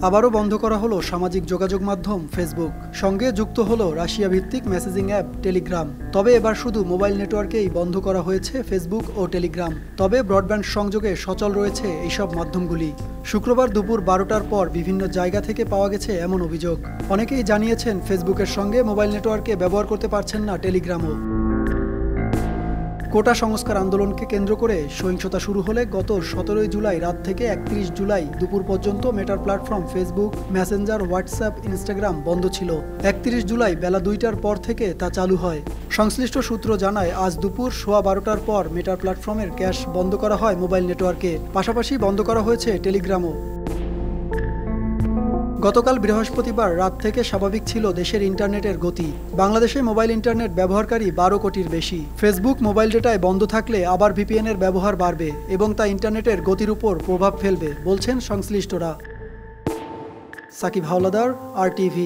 আবারও বন্ধ করা হলো সামাজিক যোগাযোগ মাধ্যম ফেসবুক। সঙ্গে যুক্ত হলো রাশিয়া ভিত্তিক মেসেজিং অ্যাপ টেলিগ্রাম। তবে এবার শুধু মোবাইল নেটওয়ার্কেই বন্ধ করা হয়েছে ফেসবুক ও টেলিগ্রাম। তবে ব্রডব্যান্ড সংযোগে সচল রয়েছে এইসব মাধ্যমগুলি। শুক্রবার দুপুর 12টার পর বিভিন্ন জায়গা থেকে পাওয়া গেছে এমন অভিযোগ। অনেকেই জানিয়েছেন ফেসবুকের সঙ্গে মোবাইল নেটওয়ার্কে ব্যবহার করতে পারছেন না টেলিগ্রামও। কোটা সংস্কার আন্দোলনকে কেন্দ্র করে সহিংসতা শুরু হলে গত 17 জুলাই রাত থেকে 31 জুলাই দুপুর পর্যন্ত Meta platform Facebook, Messenger, WhatsApp, Instagram বন্ধ ছিল। 31 জুলাই বেলা 2টার পর থেকে তা চালু হয়। সংশ্লিষ্ট সূত্র জানায়, আজ দুপুর 12:15টার পর মেটার প্ল্যাটফর্মের ক্যাশ বন্ধ করা হয় মোবাইল নেটওয়ার্কে। পাশাপাশি বন্ধ করা হয়েছে টেলিগ্রামও। গতকাল বৃহস্পতিবার রাত থেকে স্বাভাবিক ছিল দেশের ইন্টারনেটের গতি। বাংলাদেশে মোবাইল ইন্টারনেট ব্যবহারকারী 12 কোটির বেশি। ফেসবুক মোবাইল ডেটায় বন্ধ থাকলে আবার ভিপিএনের ব্যবহার বাড়বে এবং তা ইন্টারনেটের গতির উপর প্রভাব ফেলবে বলছেন সংশ্লিষ্টরা। সাকিব হাওলাদার, RTV।